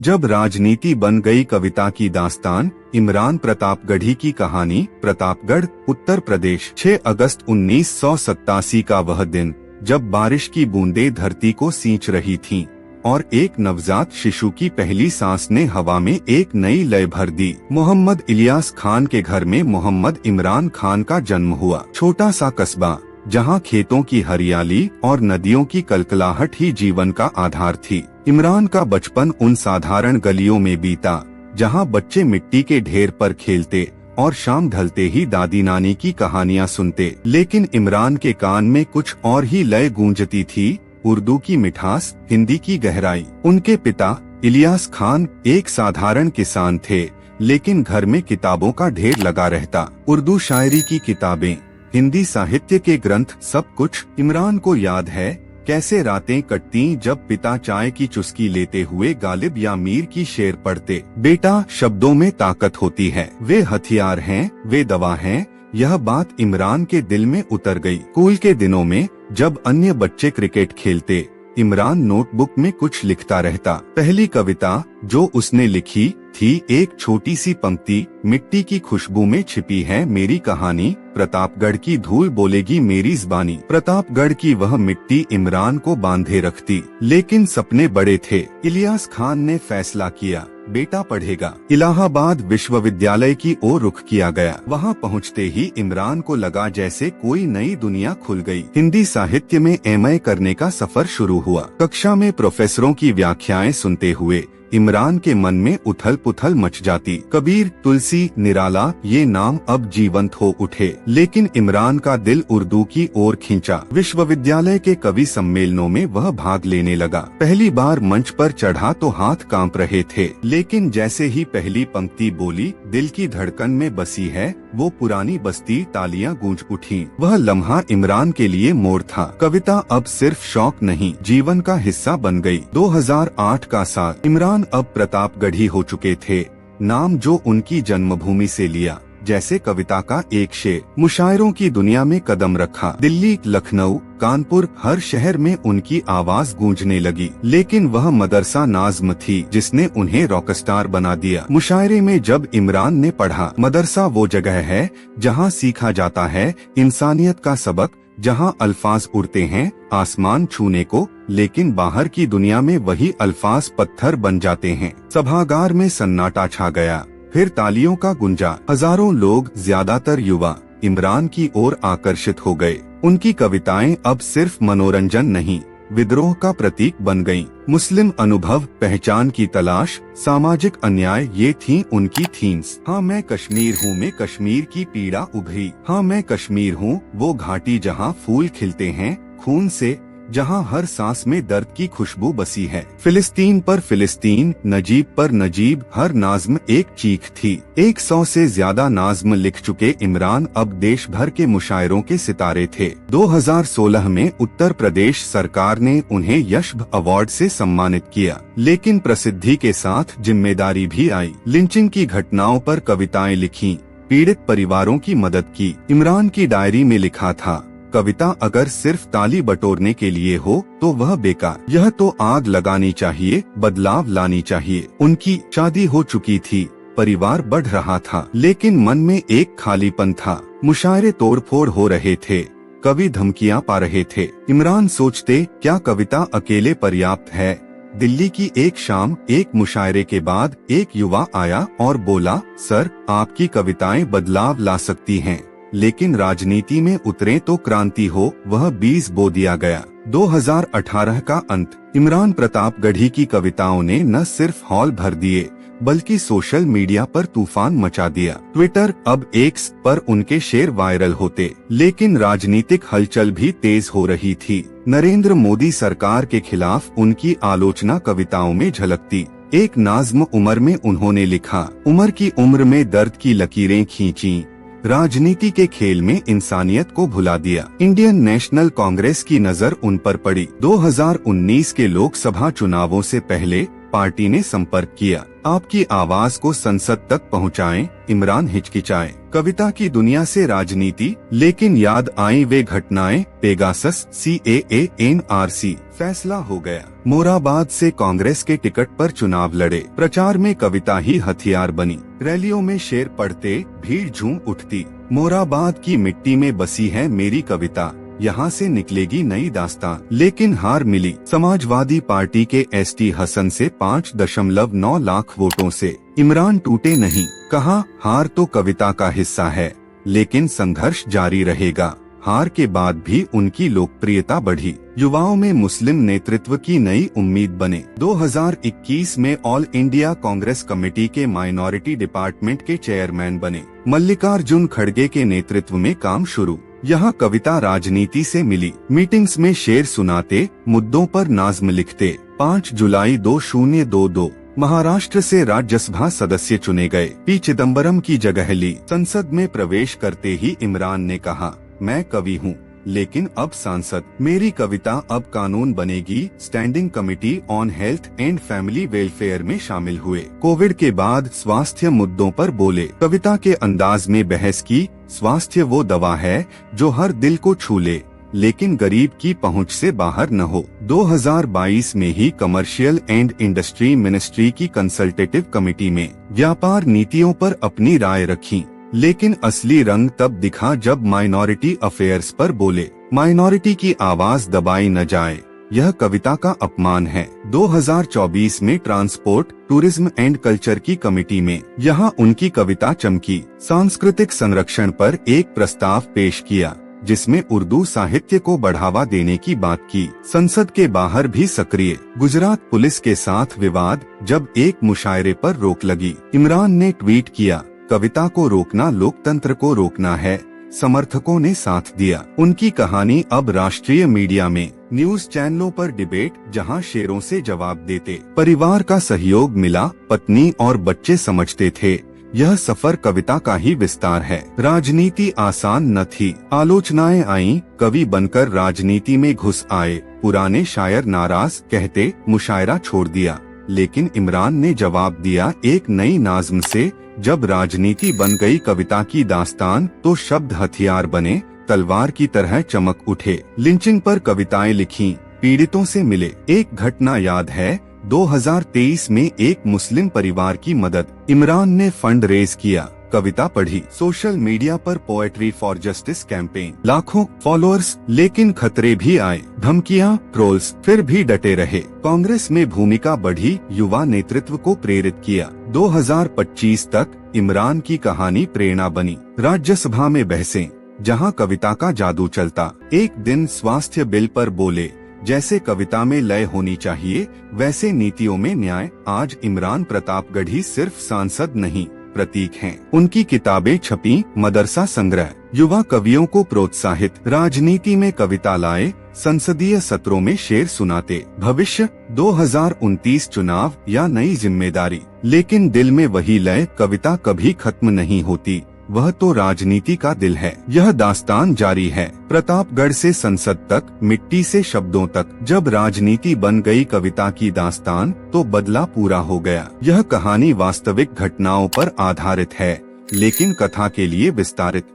जब राजनीति बन गई कविता की दास्तान। इमरान प्रतापगढ़ी की कहानी। प्रतापगढ़, उत्तर प्रदेश। 6 अगस्त 1987 का वह दिन जब बारिश की बूंदें धरती को सींच रही थीं और एक नवजात शिशु की पहली सांस ने हवा में एक नई लय भर दी। मोहम्मद इलियास खान के घर में मोहम्मद इमरान खान का जन्म हुआ। छोटा सा कस्बा जहां खेतों की हरियाली और नदियों की कलकलाहट ही जीवन का आधार थी। इमरान का बचपन उन साधारण गलियों में बीता जहां बच्चे मिट्टी के ढेर पर खेलते और शाम ढलते ही दादी नानी की कहानियां सुनते। लेकिन इमरान के कान में कुछ और ही लय गूंजती थी, उर्दू की मिठास, हिंदी की गहराई। उनके पिता इलियास खान एक साधारण किसान थे, लेकिन घर में किताबों का ढेर लगा रहता। उर्दू शायरी की किताबें, हिंदी साहित्य के ग्रंथ, सब कुछ। इमरान को याद है कैसे रातें कटती जब पिता चाय की चुस्की लेते हुए गालिब या मीर की शेर पढ़ते। बेटा, शब्दों में ताकत होती है, वे हथियार हैं, वे दवा हैं। यह बात इमरान के दिल में उतर गई। स्कूल के दिनों में जब अन्य बच्चे क्रिकेट खेलते, इमरान नोटबुक में कुछ लिखता रहता। पहली कविता जो उसने लिखी थी एक छोटी सी पंक्ति, मिट्टी की खुशबू में छिपी है मेरी कहानी, प्रतापगढ़ की धूल बोलेगी मेरी ज़बानी। प्रतापगढ़ की वह मिट्टी इमरान को बांधे रखती, लेकिन सपने बड़े थे। इलियास खान ने फैसला किया, बेटा पढ़ेगा। इलाहाबाद विश्वविद्यालय की ओर रुख किया गया। वहां पहुंचते ही इमरान को लगा जैसे कोई नई दुनिया खुल गई। हिंदी साहित्य में एमए करने का सफर शुरू हुआ। कक्षा में प्रोफेसरों की व्याख्याएं सुनते हुए इमरान के मन में उथल पुथल मच जाती। कबीर, तुलसी, निराला ये नाम अब जीवंत हो उठे, लेकिन इमरान का दिल उर्दू की ओर खींचा। विश्वविद्यालय के कवि सम्मेलनों में वह भाग लेने लगा। पहली बार मंच पर चढ़ा तो हाथ कांप रहे थे, लेकिन जैसे ही पहली पंक्ति बोली, दिल की धड़कन में बसी है वो पुरानी बस्ती, तालियां गूंज उठी। वह लम्हा इमरान के लिए मोड़ था। कविता अब सिर्फ शौक नहीं, जीवन का हिस्सा बन गई। 2008 का साल। इमरान अब प्रतापगढ़ी हो चुके थे, नाम जो उनकी जन्मभूमि से लिया। जैसे कविता का एक शेर। मुशायरों की दुनिया में कदम रखा। दिल्ली, लखनऊ, कानपुर, हर शहर में उनकी आवाज गूंजने लगी। लेकिन वह मदरसा नाज़्म थी जिसने उन्हें रॉकस्टार बना दिया। मुशायरे में जब इमरान ने पढ़ा, मदरसा वो जगह है जहां सीखा जाता है इंसानियत का सबक, जहां अल्फाज उड़ते हैं आसमान छूने को, लेकिन बाहर की दुनिया में वही अल्फाज पत्थर बन जाते हैं। सभागार में सन्नाटा छा गया, फिर तालियों का गुंजा। हजारों लोग, ज्यादातर युवा, इमरान की ओर आकर्षित हो गए। उनकी कविताएं अब सिर्फ मनोरंजन नहीं, विद्रोह का प्रतीक बन गईं। मुस्लिम अनुभव, पहचान की तलाश, सामाजिक अन्याय, ये थी उनकी थीम्स। हाँ मैं कश्मीर हूँ में कश्मीर की पीड़ा उभरी। हाँ मैं कश्मीर हूँ, वो घाटी जहाँ फूल खिलते हैं खून से, जहां हर सांस में दर्द की खुशबू बसी है। फिलिस्तीन पर फिलिस्तीन, नजीब पर नजीब, हर नाज़्म एक चीख थी। 100 से ज्यादा नाज़्म लिख चुके इमरान अब देश भर के मुशायरों के सितारे थे। 2016 में उत्तर प्रदेश सरकार ने उन्हें यश अवार्ड से सम्मानित किया, लेकिन प्रसिद्धि के साथ जिम्मेदारी भी आई। लिंचिंग की घटनाओं पर कविताएं लिखी, पीड़ित परिवारों की मदद की। इमरान की डायरी में लिखा था, कविता अगर सिर्फ ताली बटोरने के लिए हो तो वह बेकार, यह तो आग लगानी चाहिए, बदलाव लानी चाहिए। उनकी शादी हो चुकी थी, परिवार बढ़ रहा था, लेकिन मन में एक खालीपन था। मुशायरे तोड़फोड़ हो रहे थे, कवि धमकियां पा रहे थे। इमरान सोचते, क्या कविता अकेले पर्याप्त है? दिल्ली की एक शाम, एक मुशायरे के बाद एक युवा आया और बोला, सर आपकी कविताएं बदलाव ला सकती हैं, लेकिन राजनीति में उतरे तो क्रांति हो। वह बीज बो दिया गया। 2018 का अंत। इमरान प्रतापगढ़ी की कविताओं ने न सिर्फ हॉल भर दिए, बल्कि सोशल मीडिया पर तूफान मचा दिया। ट्विटर, अब एक्स पर उनके शेर वायरल होते, लेकिन राजनीतिक हलचल भी तेज हो रही थी। नरेंद्र मोदी सरकार के खिलाफ उनकी आलोचना कविताओं में झलकती। एक नाज़्म उमर में उन्होंने लिखा, उमर की उम्र में दर्द की लकीरें खींची, राजनीति के खेल में इंसानियत को भुला दिया। इंडियन नेशनल कांग्रेस की नजर उन पर पड़ी। 2019 के लोकसभा चुनावों से पहले पार्टी ने संपर्क किया, आपकी आवाज को संसद तक पहुंचाएं, इमरान हिचकिचाए। कविता की दुनिया से राजनीति, लेकिन याद आई वे घटनाएं, पेगासस, CAA, NRC, फैसला हो गया। मोराबाद से कांग्रेस के टिकट पर चुनाव लड़े, प्रचार में कविता ही हथियार बनी। रैलियों में शेर पढ़ते भीड़ झूम उठती। मोराबाद की मिट्टी में बसी है मेरी कविता, यहाँ से निकलेगी नई दास्तान। लेकिन हार मिली। समाजवादी पार्टी के ST हसन से 5.9 लाख वोटों से। इमरान टूटे नहीं, कहा हार तो कविता का हिस्सा है, लेकिन संघर्ष जारी रहेगा। हार के बाद भी उनकी लोकप्रियता बढ़ी। युवाओं में मुस्लिम नेतृत्व की नई उम्मीद बने। 2021 में ऑल इंडिया कांग्रेस कमेटी के माइनॉरिटी डिपार्टमेंट के चेयरमैन बने। मल्लिकार्जुन खड़गे के नेतृत्व में काम शुरू। यहाँ कविता राजनीति से मिली। मीटिंग्स में शेर सुनाते, मुद्दों पर नाज़्म लिखते। 5 जुलाई 2022 महाराष्ट्र से राज्यसभा सदस्य चुने गए। P चिदम्बरम की जगह ली। संसद में प्रवेश करते ही इमरान ने कहा, मैं कवि हूँ, लेकिन अब सांसद। मेरी कविता अब कानून बनेगी। Standing committee on health and family welfare में शामिल हुए। कोविड के बाद स्वास्थ्य मुद्दों पर बोले। कविता के अंदाज में बहस की। स्वास्थ्य वो दवा है जो हर दिल को छू ले, लेकिन गरीब की पहुंच से बाहर न हो। 2022 में ही कमर्शियल एंड इंडस्ट्री मिनिस्ट्री की कंसल्टेटिव कमेटी में व्यापार नीतियों पर अपनी राय रखी, लेकिन असली रंग तब दिखा जब माइनॉरिटी अफेयर्स पर बोले। माइनॉरिटी की आवाज दबाई न जाए, यह कविता का अपमान है। 2024 में ट्रांसपोर्ट, टूरिज्म एंड कल्चर की कमेटी में यहाँ उनकी कविता चमकी। सांस्कृतिक संरक्षण पर एक प्रस्ताव पेश किया, जिसमें उर्दू साहित्य को बढ़ावा देने की बात की। संसद के बाहर भी सक्रिय। गुजरात पुलिस के साथ विवाद, जब एक मुशायरे पर रोक लगी। इमरान ने ट्वीट किया, कविता को रोकना लोकतंत्र को रोकना है। समर्थकों ने साथ दिया। उनकी कहानी अब राष्ट्रीय मीडिया में, न्यूज चैनलों पर डिबेट, जहां शेरों से जवाब देते। परिवार का सहयोग मिला। पत्नी और बच्चे समझते थे यह सफर कविता का ही विस्तार है। राजनीति आसान न थी। आलोचनाएं आईं, कवि बनकर राजनीति में घुस आए। पुराने शायर नाराज, कहते मुशायरा छोड़ दिया। लेकिन इमरान ने जवाब दिया एक नई नाज़्म से। जब राजनीति बन गई कविता की दास्तान, तो शब्द हथियार बने, तलवार की तरह चमक उठे। लिंचिंग पर कविताएं लिखीं, पीड़ितों से मिले। एक घटना याद है, 2023 में एक मुस्लिम परिवार की मदद। इमरान ने फंड रेज किया, कविता पढ़ी। सोशल मीडिया पर पोएट्री फॉर जस्टिस कैंपेन, लाखों फॉलोअर्स, लेकिन खतरे भी आए। धमकियां, ट्रोल्स, फिर भी डटे रहे। कांग्रेस में भूमिका बढ़ी, युवा नेतृत्व को प्रेरित किया। 2025 तक इमरान की कहानी प्रेरणा बनी। राज्यसभा में बहसें, जहां कविता का जादू चलता। एक दिन स्वास्थ्य बिल पर बोले, जैसे कविता में लय होनी चाहिए, वैसे नीतियों में न्याय। आज इमरान प्रतापगढ़ी सिर्फ सांसद नहीं, प्रतीक हैं। उनकी किताबें छपी, मदरसा संग्रह, युवा कवियों को प्रोत्साहित। राजनीति में कविता लाए, संसदीय सत्रों में शेर सुनाते। भविष्य 2029 चुनाव या नई जिम्मेदारी, लेकिन दिल में वही लय, कविता कभी खत्म नहीं होती, वह तो राजनीति का दिल है। यह दास्तान जारी है, प्रतापगढ़ से संसद तक, मिट्टी से शब्दों तक। जब राजनीति बन गई कविता की दास्तान, तो बदला पूरा हो गया। यह कहानी वास्तविक घटनाओं पर आधारित है, लेकिन कथा के लिए विस्तारित।